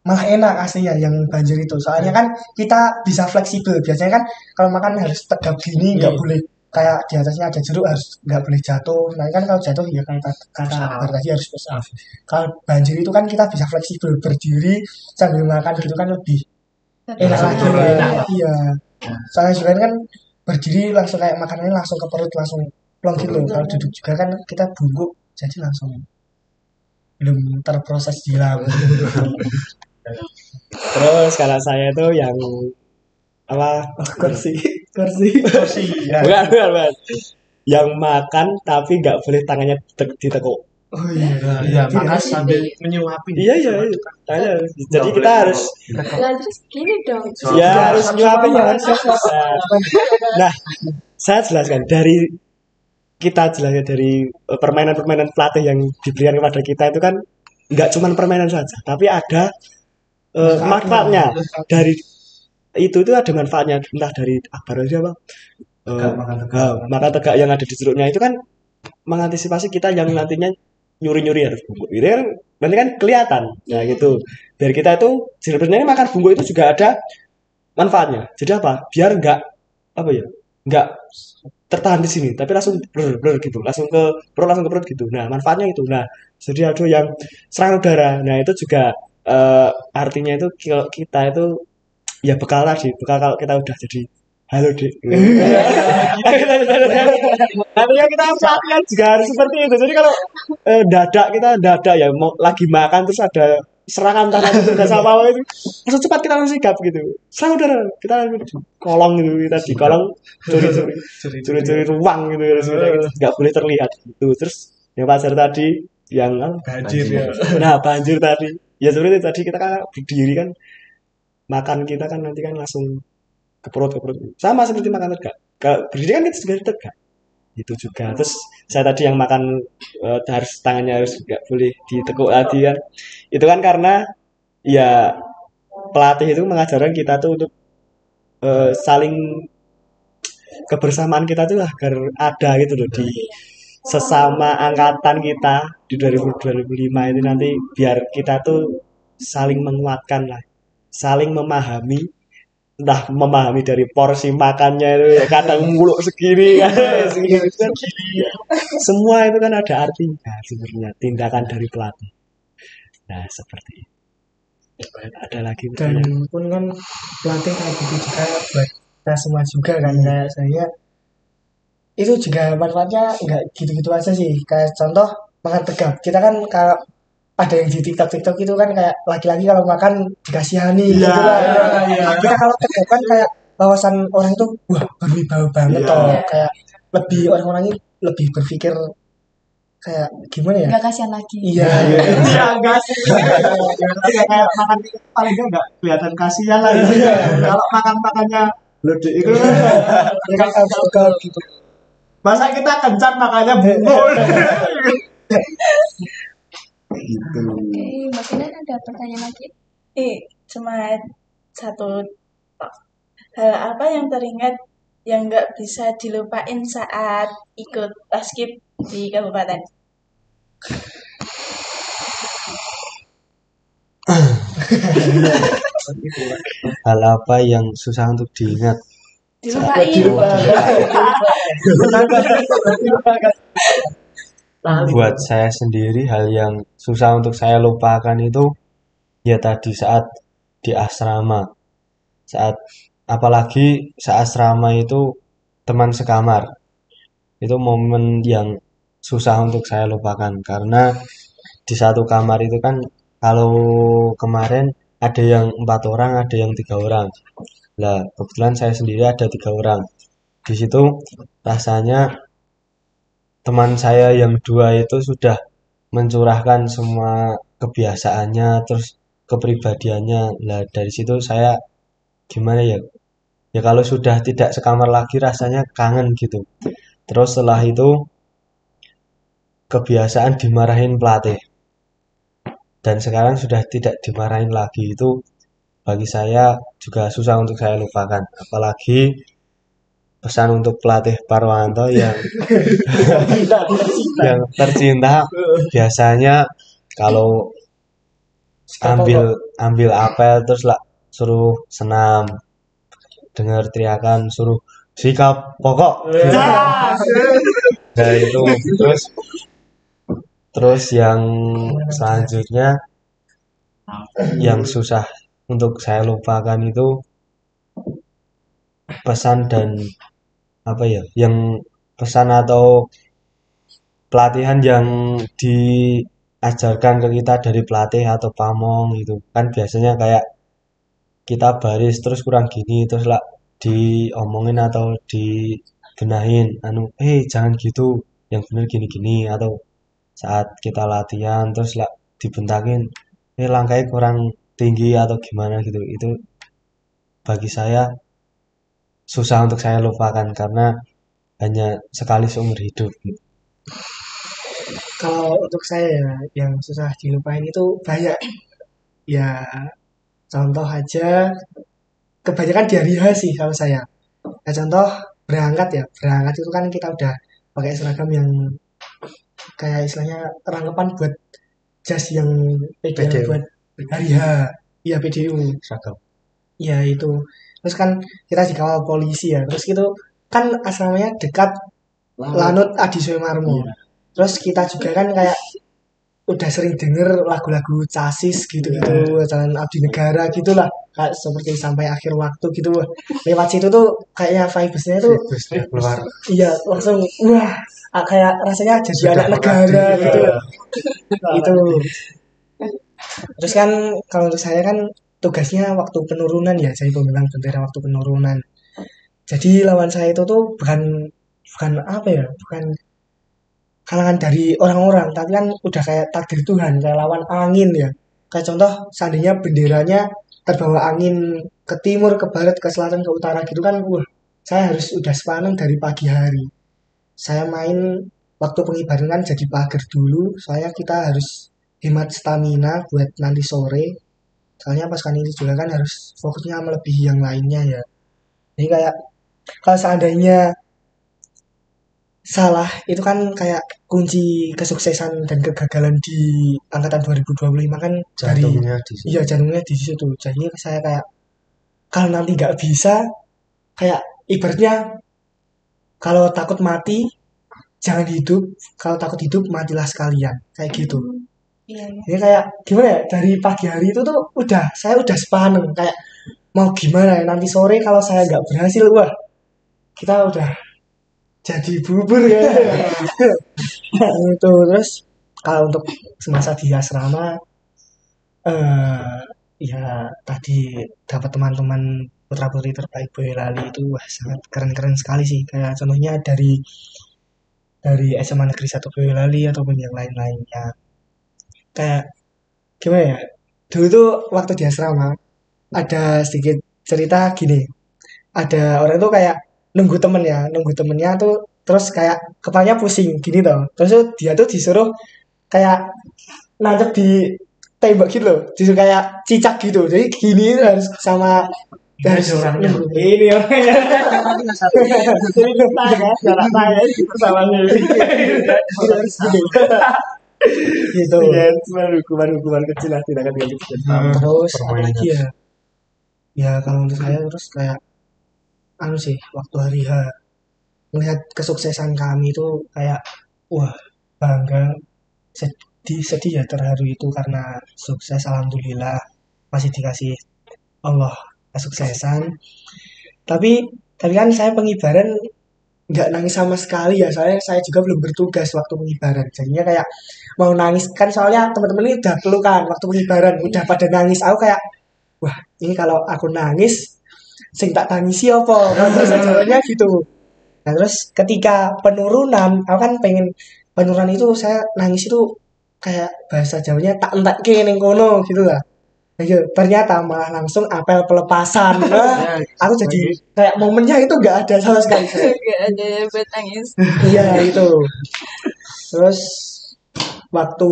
malah enak aslinya yang banjir itu. Soalnya kan kita bisa fleksibel. Biasanya kan kalau makan harus tegap gini, nggak Iya. boleh kayak di atasnya ada jeruk, harus nggak boleh jatuh. Nah kan kalau jatuh ya kayak kata Akbar tadi harus push up. Kalau banjir itu kan kita bisa fleksibel berdiri sambil makan gitu kan lebih enak lagi Lebih lah. enak lah. Iya. Soalnya juga kan berdiri langsung kayak makanannya langsung ke perut langsung plong gitu. Kalau duduk juga kan kita bungkuk jadi langsung belum terproses di lambung. Terus kalau saya itu yang apa? kursi kursi Kursi ya. Bukan. Yang makan tapi nggak boleh tangannya ditekuk. Oh iya. Nah, iya, Tidak makan sih. sambil menyuapin. Iya. Tanya. Jadi kita harus Lah terus gini dong. ya harus nyuapin ya. Siap-siap. Nah, saya jelaskan dari kita jelaskan dari permainan-permainan pelatih yang diberikan kepada kita itu kan nggak cuma permainan saja, tapi ada manfaatnya dari itu ada manfaatnya entah dari Akbar aja apa makan tegak yang ada di jeruknya itu kan mengantisipasi kita yang nantinya nyuri-nyuri harus bungkuk gitu kan nanti kan kelihatan ya gitu biar kita itu sebenarnya makan bungkuk itu juga ada manfaatnya jadi apa biar nggak tertahan di sini tapi langsung blur gitu langsung ke perut gitu nah manfaatnya itu nah jadi ada yang serang udara nah itu juga artinya itu kita itu ya bekal kalau kita udah jadi halo dek artinya kita latihan juga harus seperti itu jadi kalau dadak ya mau lagi makan terus ada serangan tanah itu nggak apa apa itu langsung cepat kita langsung sigap gitu serang udara kita kolong gitu kita di kolong curi ruang gitu nggak boleh terlihat gitu terus yang pasar tadi yang Banjir ya. nah banjir tadi ya seperti tadi kita kan berdiri kan makan kita kan nanti kan langsung ke perut sama seperti makan tegak berdiri kan kita juga tegak itu juga terus saya tadi yang makan harus tangannya harus nggak boleh ditekuk tadi kan itu kan karena ya pelatih itu mengajarkan kita tuh untuk saling kebersamaan kita tuh agar ada gitu loh di sesama angkatan kita di 2005 ini nanti biar kita tuh saling menguatkan lah saling memahami entah memahami dari porsi makannya itu ya kadang muluk segini kan segini. Semua itu kan ada artinya sebenarnya tindakan dari pelatih nah seperti itu ada lagi Dan pun kan pelatih kayak gitu juga buat kita semua juga kan kayak saya itu juga manfaatnya nggak gitu-gitu aja sih kayak contoh makan tegak kita kan kalau ada yang di TikTok itu kan kayak laki-laki kalau makan dikasihani gitu lah. Kita kalau tegak kan kayak wawasan orang tuh wah berwibawa banget toh kayak lebih orang-orang ini lebih berpikir kayak gimana ya Nggak kasihan lagi. iya iya enggak sih kayak makan paling enggak kelihatan kasihan lah kalau makannya lodeh itu ya kan kalau gitu masa kita kencan makannya bungkul gitu Oke, Mbak Kinan ada pertanyaan lagi? Cuma satu hal apa yang teringat yang nggak bisa dilupain saat ikut paskib di kabupaten? Hal apa yang susah untuk diingat? Dilupain. Buat saya sendiri hal yang susah untuk saya lupakan itu ya tadi saat di asrama. Saat apalagi saat asrama itu teman sekamar. Itu momen yang susah untuk saya lupakan karena di satu kamar itu kan kalau kemarin ada yang 4 orang, ada yang 3 orang. Lah, kebetulan saya sendiri ada 3 orang. Di situ rasanya teman saya yang 2 itu sudah mencurahkan semua kebiasaannya, terus kepribadiannya. Lah, dari situ saya gimana ya? Ya kalau sudah tidak sekamar lagi rasanya kangen gitu. Terus setelah itu kebiasaan dimarahin pelatih. Dan sekarang sudah tidak dimarahin lagi. Itu bagi saya juga susah untuk saya lupakan. Apalagi pesan untuk pelatih Parwanto yang tercinta biasanya kalau ambil ambil apel terus lah suruh senam, dengar teriakan suruh sikap pokok. Nah itu terus yang selanjutnya yang susah untuk saya lupakan itu pesan dan apa ya, yang pesan atau pelatihan yang diajarkan ke kita dari pelatih atau pamong itu kan biasanya kayak kita baris terus kurang gini terus lah diomongin atau dibenahin anu jangan gitu yang bener gini-gini atau saat kita latihan terus lah dibentakin langkahnya kurang tinggi atau gimana gitu itu bagi saya susah untuk saya lupakan karena hanya sekali seumur hidup. Kalau untuk saya ya, yang susah dilupain itu banyak. Ya, contoh aja, kebanyakan di hari H sih kalau saya. Ya, contoh berangkat ya, berangkat itu kan kita udah pakai seragam yang kayak istilahnya rangkapan buat jas yang PDU buat hari H. Iya PDU. Seragam. Iya itu. Terus kan kita dikawal polisi ya. Terus gitu kan asramanya dekat Lanut Adi Sumarmo. Terus kita juga kan kayak udah sering denger lagu-lagu Casis gitu-gitu, Jalan Abdi Negara gitulah, kayak seperti Sampai Akhir Waktu gitu. Lewat situ tuh kayaknya vibes-nya tuh keluar. Iya, langsung wah, kayak rasanya jadi anak negara gitu. Itu. Terus kan kalau untuk saya kan tugasnya waktu penurunan ya, jadi pemegang bendera waktu penurunan. Jadi lawan saya itu tuh bukan apa ya, bukan kalangan dari orang-orang, tapi kan udah kayak takdir Tuhan, kayak lawan angin ya. Kayak contoh, seandainya benderanya terbawa angin ke timur, ke barat, ke selatan, ke utara gitu kan, wah, saya harus udah sepaneng dari pagi hari. Saya main waktu pengibaran kan jadi pagar dulu, soalnya kita harus hemat stamina buat nanti sore. Soalnya pas kan ini juga kan harus fokusnya melebihi yang lainnya ya. Jadi kayak kalau seandainya salah itu kan kayak kunci kesuksesan dan kegagalan di angkatan 2025 kan dari jantungnya di situ. Jadi saya kayak kalau nanti nggak bisa kayak ibaratnya kalau takut mati jangan hidup, kalau takut hidup matilah sekalian kayak gitu. Ini kayak gimana ya, dari pagi hari itu tuh saya udah sepaneng kayak mau gimana ya nanti sore kalau saya nggak berhasil, wah kita udah jadi bubur ya. Itu terus kalau untuk semasa di asrama ya tadi dapat teman-teman putra-putri terbaik Boyolali itu wah sangat keren-keren sekali sih, kayak contohnya dari SMA Negeri 1 Boyolali ataupun yang lain-lainnya. Kayak gimana ya, dulu tuh waktu di asrama ada sedikit cerita gini, ada orang tuh kayak nunggu temennya tuh terus kayak kepalanya pusing gini tuh, terus dia tuh disuruh kayak nancep di tembok gitu loh, disuruh kayak cicak gitu, jadi gini harus sama harus ini orangnya jadi kita kan jarak saya sama gitu ya, cuma hukuman kecil lah, tidak akan gitu. Terus apa lagi ya kalau untuk saya terus kayak sih waktu hari H melihat kesuksesan kami itu kayak wah bangga, sedih ya, terharu itu karena sukses, alhamdulillah masih dikasih Allah kesuksesan. Tapi kan saya pengibaran nggak nangis sama sekali ya, soalnya saya juga belum bertugas waktu pengibaran, jadinya kayak mau nangis kan, soalnya teman-teman ini udah pelukan waktu pengibaran udah pada nangis, aku kayak wah ini kalau aku nangis sing tak tangisi apa terus jawabannya gitu. Nah terus ketika penurunan, aku kan pengen penurunan itu saya nangis itu kayak bahasa Jawanya tak entek ke ning kono gitu lah. Ayo, ternyata malah langsung apel pelepasan. Wah, Ya, aku jadi kayak momennya itu nggak ada sama sekali. Gak ada yang buat nangis. Iya itu. Terus waktu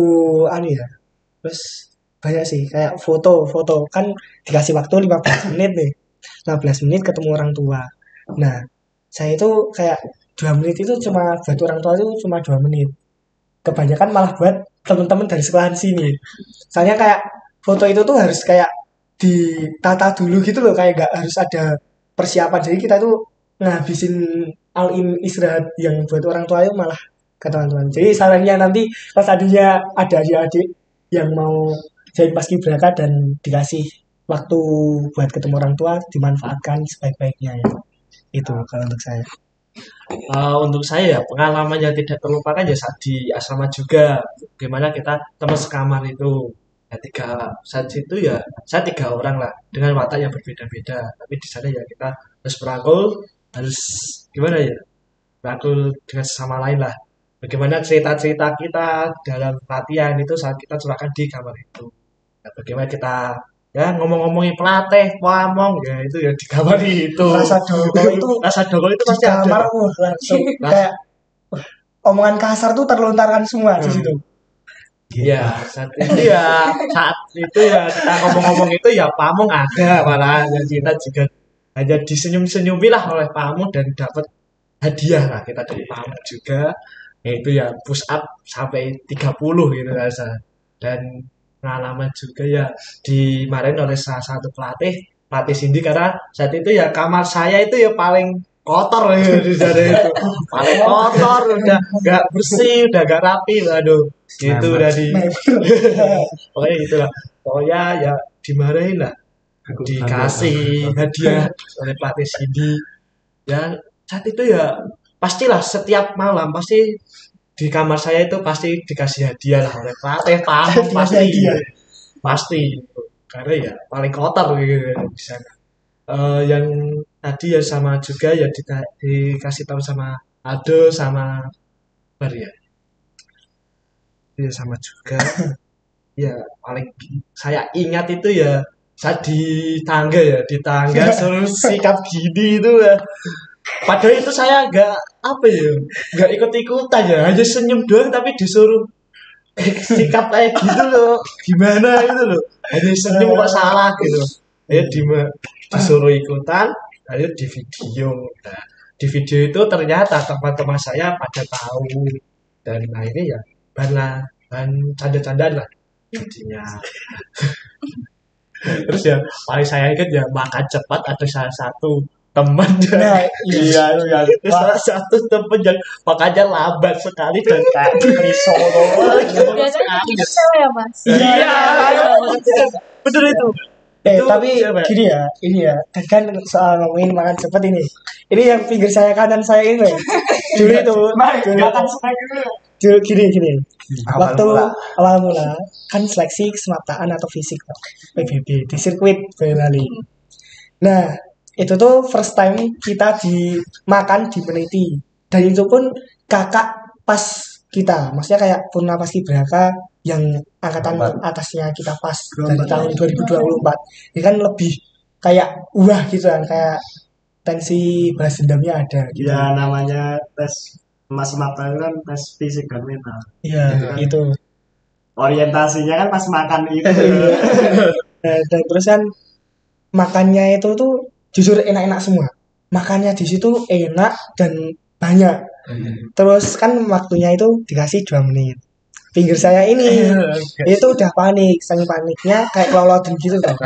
anu ya, terus banyak sih kayak foto kan dikasih waktu 15 menit nih. 15 menit ketemu orang tua. Nah, saya itu kayak 2 menit itu cuma buat orang tua itu cuma 2 menit. Kebanyakan malah buat teman-teman dari sekolahan sini. Soalnya kayak foto itu tuh harus kayak ditata dulu gitu loh, kayak gak harus ada persiapan. Jadi kita tuh ngabisin all-in istirahat yang buat orang tua itu malah ke teman-teman. Jadi sarannya nanti pas tadinya ada adik-adik yang mau jadi paskibraka dan dikasih waktu buat ketemu orang tua dimanfaatkan sebaik-baiknya ya. Itu kalau untuk saya. Untuk saya ya pengalaman yang tidak terlupakan ya saat di asrama juga. Gimana kita teman sekamar itu ya saat itu ya saya 3 orang lah dengan watak yang berbeda-beda. Tapi di sana ya kita harus merangkul, harus gimana ya merangkul dengan sesama lain lah. Bagaimana cerita-cerita kita dalam latihan itu saat kita curahkan di kamar itu. Ya, bagaimana kita ya ngomong-ngomongin pelatih, pamong ya itu ya di kamar itu. Rasa dongkol itu Di pasti ada. kamar langsung kayak omongan kasar tuh terlontarkan semua di situ. Iya, saat itu ya kita ngomong-ngomong itu ya pamong ada malah dan kita juga hanya disenyum-senyumi lah oleh pamong dan dapat hadiah lah kita dari pamong juga, yaitu ya push up sampai 30 gitu rasa. Dan pengalaman juga ya dimarahin oleh salah satu pelatih Cindy karena saat itu ya kamar saya itu ya paling kotor ya di sana itu paling kotor, udah gak bersih, udah gak rapi, aduh gitu udah pokoknya gitulah, pokoknya ya dimarahin lah, dikasih hadiah oleh pelatih Cindy. Dan saat itu ya pastilah setiap malam pasti di kamar saya itu pasti dikasih hadiah lah oleh pelatih pamong pasti karena ya paling kotor gitu di sana. Yang tadi ya sama juga ya dikasih tahu sama Ado sama Maria ya sama juga ya paling saya ingat itu ya saat di tangga suruh sikap gini itu ya. Padahal itu saya nggak ikut-ikutan ya, hanya senyum doang tapi disuruh sikap kayak gitu loh, gimana itu loh, hanya senyum kok salah gitu, ya disuruh ikutan, lalu di video. Nah, di video itu ternyata teman-teman saya pada tahu dan akhirnya ya bahan canda-candaan lah intinya. Terus ya paling saya ingat ya makan cepat ada salah satu teman iya salah satu teman yang makanya lambat sekali dan kayak risolo Biasanya kesel ya mas. iya betul itu Tapi gini ya, kan soal ngomongin makan cepet ini yang pinggir saya kanan saya ini loh. Dulu itu dulu gini. Waktu awal mula kan seleksi kesemaptaan atau fisik PBB di sirkuit Boyolali. Nah itu tuh first time kita dimakan di peneliti, dan itu pun kakak pas kita, maksudnya kayak purna paskibraka yang angkatan atasnya kita pas dari tahun 2024. Ini kan lebih kayak gitu kan, kayak tensi balas dendamnya ada gitu. Ya namanya tes Mas Mata kan tes fisik dan mental. Iya itu. Orientasinya kan pas makan itu. Dan terus kan makannya itu tuh jujur enak-enak semua. Makannya di situ enak dan banyak. Terus kan waktunya itu dikasih 2 menit. Pinggir saya ini itu udah panik, saking paniknya kayak kelolodan gitu kan.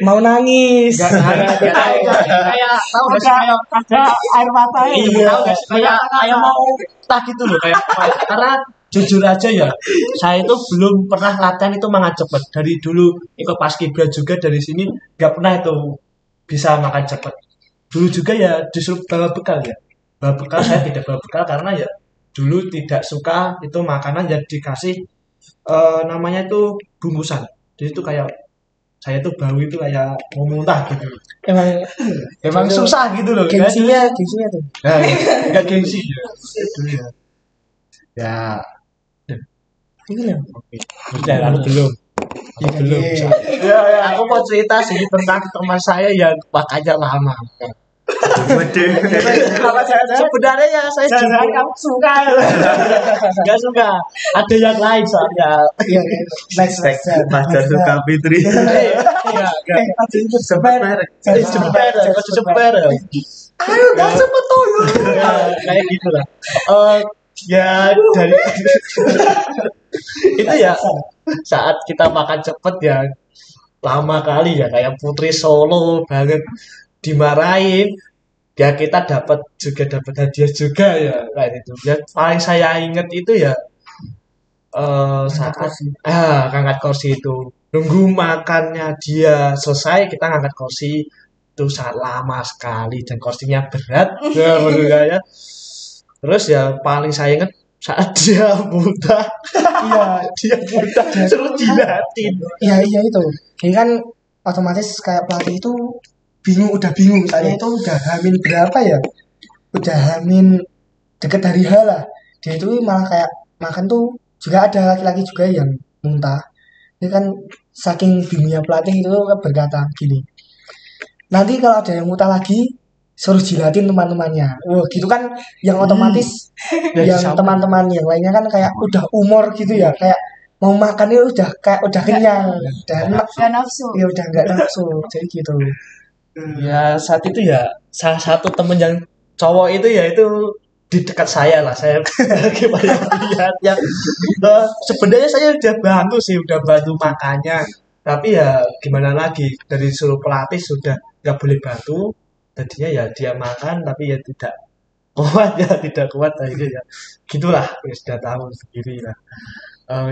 Mau nangis. Kayak tahu nggak sih kayak ada air mata kayak mau tak gitu loh kayak karena jujur aja ya saya itu belum pernah latihan itu makan cepet dari dulu ikut paskibra juga dari sini nggak pernah itu bisa makan cepet. Dulu juga ya disuruh bawa bekal ya. Bawa bekal saya tidak bawa bekal karena ya dulu tidak suka itu makanan yang dikasih namanya itu bungkusan. Jadi itu kayak saya tuh bau itu kayak mau muntah gitu. Emang susah gitu loh. Gengsinya tuh. Nah, enggak gengsi ya. Itu ya. Ya. Itu loh. Udah lalu belum. Belum. Ya, aku mau cerita sih tentang teman saya yang makanya lama. Sebenarnya ya saya juga kamu suka ya. nggak suka. Ada yang lain soalnya. Iya, next. Pacar suka Fitri. Iya, Sebut merek. Seber. Ayo, nggak cepet tuh. Kayak gitu lah. Ya dari itu ya saat kita makan cepet ya lama kali ya kayak Putri Solo banget dimarahin ya kita dapat hadiah juga ya kayak itu ya paling saya inget itu ya saat ngangkat kursi itu nunggu makannya dia selesai kita ngangkat kursi itu sangat lama sekali dan kursinya berat ya menurut saya terus ya paling saya inget saat dia buta suruh jilatin Iya itu. Jadi kan otomatis kayak pelatih itu udah bingung. Saya itu udah hamin berapa ya? Udah hamin deket hari H lah. Dia itu malah kayak makan tuh juga ada laki-laki juga yang muntah. Ini kan saking bingungnya pelatih itu berkata gini. Nanti kalau ada yang muntah lagi suruh jilatin teman-temannya. Wah, gitu kan yang otomatis yang teman-teman yang lainnya kan kayak udah umur gitu ya, kayak mau makannya udah kenyang dan Gak nafsu. ya udah nggak nafsu jadi gitu. ya saat itu ya salah satu temen yang cowok itu ya itu di dekat saya lah saya gimana lihat yang sebenarnya saya udah bantu makannya tapi ya gimana lagi dari suruh pelatih sudah nggak boleh bantu tadinya ya dia makan tapi ya tidak kuat akhirnya ya gitulah ya sudah tahu sendiri lah.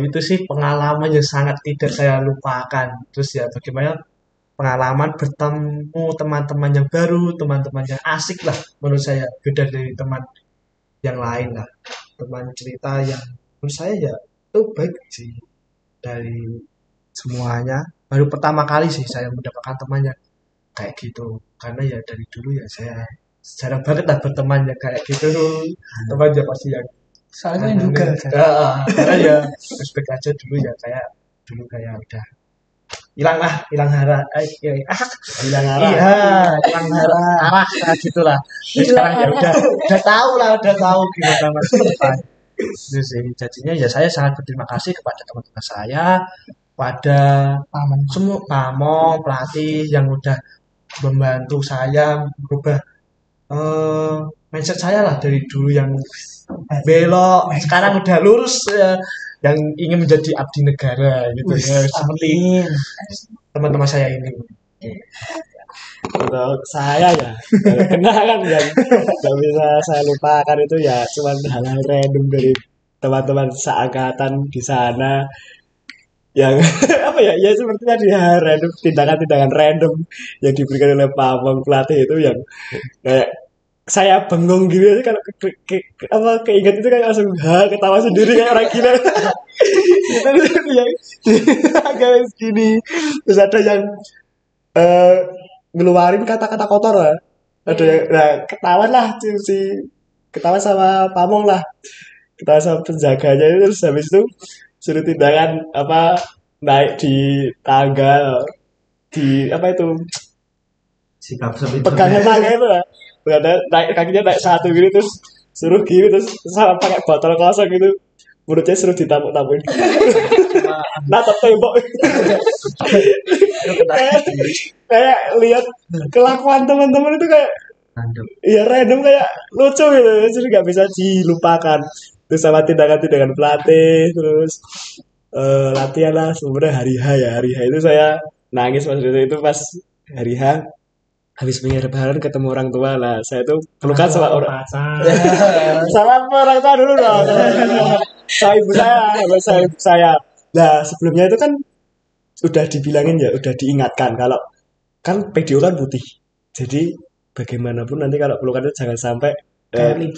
Itu sih pengalaman yang sangat tidak saya lupakan terus ya bagaimana pengalaman bertemu teman-teman yang baru teman-teman yang asik lah menurut saya beda dari teman yang lain lah teman cerita yang menurut saya ya itu baik sih dari semuanya baru pertama kali sih saya mendapatkan temannya kayak gitu karena ya dari dulu ya saya jarang banget lah berteman ya kayak gitu teman ya pasti yang Soalnya juga karena ya respect aja dulu ya kayak dulu kayak udah hilang arah hilang arah gitulah ya, sekarang ya udah tahu gimana masa depan itu sih jadinya ya saya sangat berterima kasih kepada teman-teman saya pada semua pamong pelatih yang udah membantu saya merubah mindset saya lah dari dulu yang belok sekarang udah lurus yang ingin menjadi abdi negara gitu ya seperti teman-teman saya ini. Untuk saya ya kenangan yang nggak bisa saya lupakan itu ya cuma hal-hal random dari teman-teman seangkatan di sana yang apa ya seperti tadi ya random tindakan-tindakan random yang diberikan oleh Pamong pelatih itu yang kayak saya bengong gitu aja kalau keinget itu kan langsung ketawa sendiri kayak orang gila itu yang agak segini terus ada yang ngeluarin kata-kata kotor lah ada yang ketahuan lah ketawa sama Pamong lah ketawa sama penjaganya terus habis itu suruh tindakan apa naik di tangga di apa itu Sikap seperti pegangan tangga itu lah naik kakinya naik satu gitu terus suruh gini terus sama pakai botol kosong gitu mulutnya suruh ditabuk-tabukin natap tembok kayak lihat kelakuan teman-teman itu kayak iya random kayak lucu gitu jadi nggak bisa dilupakan terus sama tindakan-tindakan pelatih terus latihan lah sebenarnya hari H itu saya nangis itu pas hari H habis lebaran ketemu orang tua lah saya tuh pelukan sama orang sama orang tua dulu dong sama ibu saya nah sebelumnya itu kan udah dibilangin ya udah diingatkan kalau kan PDO kan putih jadi bagaimanapun nanti kalau pelukan itu jangan sampai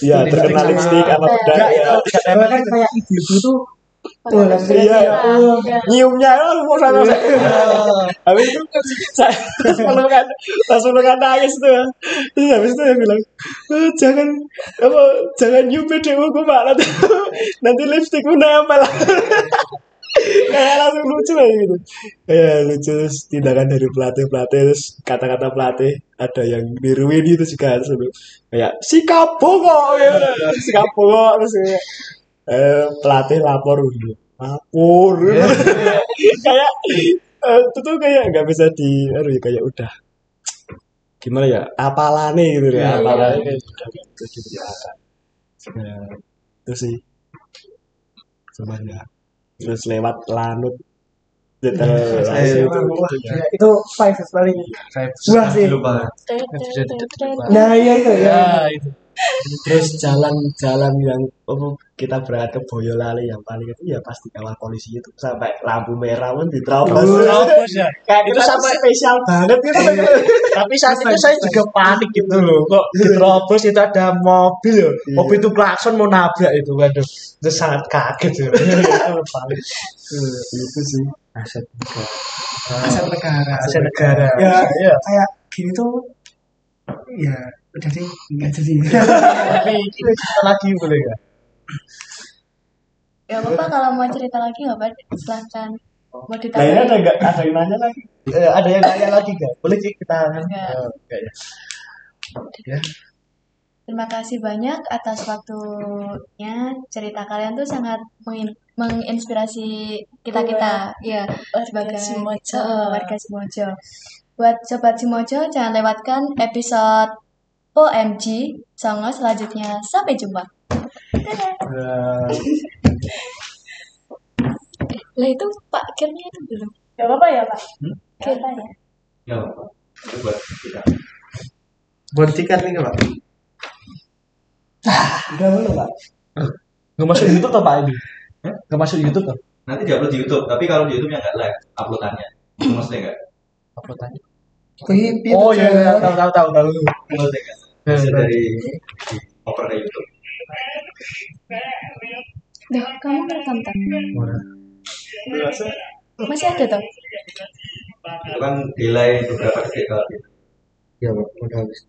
ya terkena lipstik apa bedak ya kayak ibu tuh iya nyiumnya mau sama habis itu saya langsung nangis tuh terus habis itu dia bilang jangan nyium PDU gue malah nanti lipstikmu nempel Kayak langsung lucu aja gitu. Kayak lucu terus tindakan dari pelatih terus kata-kata pelatih ada yang niruin itu juga seru. Kayak sikap bongok ya. Sikap bongok terus kayak, pelatih lapor dulu. Lapor. Kayak itu tuh kayak nggak bisa aduh, ya kayak udah gimana ya apalane gitu ya apalane kayak udah gitu gitu ya. Ya, itu sih semuanya terus lewat lanut detail Saya itu wah, gitu ya. gila. Itu vibes paling wah sih. Dulu banget. Nah iya itu ya. Ya, itu. Terus jalan-jalan yang kita berangkat ke Boyolali yang paling itu ya pasti kawal polisi itu sampai lampu merah pun diterobos. Terus ya. Kayak itu sampai spesial banget gitu. Tapi saat itu saya juga panik gitu loh. Kok diterobos itu ada mobil ya. Mobil itu klakson mau nabrak itu. Waduh, itu sangat kaget ya. Itu paling itu sih aset Aset negara. aset negara. Ya, Ya. kayak gini tuh ya udah sih enggak jadi. Tapi kita lagi boleh nggak? Ya apa kalau mau cerita lagi nggak Pak? Silahkan. Mau Nah ini ditambahin? ada nggak ada yang nanya lagi? Ada yang nanya lagi nggak? Boleh sih kita. Enggak. Enggak ya. Terima kasih banyak atas waktunya. Cerita kalian tuh sangat menginspirasi kita-kita. Ya, sebagai Warga Simojo. warga Simojo. Buat Sobat Simojo, jangan lewatkan episode OMG Songo selanjutnya. Sampai jumpa. Lah itu Pak Kirnya itu belum. Gak apa-apa ya Pak? Gak apa ya? Ya, itu buat kita. Buat tiket nih Pak. Udah belum Pak? Nggak masuk YouTube tuh Pak ini? Nggak masuk YouTube tuh? Nanti diupload di YouTube, tapi kalau di YouTube ya nggak live uploadannya. Itu maksudnya nggak? Uploadannya. Oh Iya, tahu. Maksudnya nggak? Bisa dari oper ke YouTube. Duh, kamu merekam tak? Masih ada toh? Itu kan delay beberapa detik kalau gitu. Ya Pak, udah habis.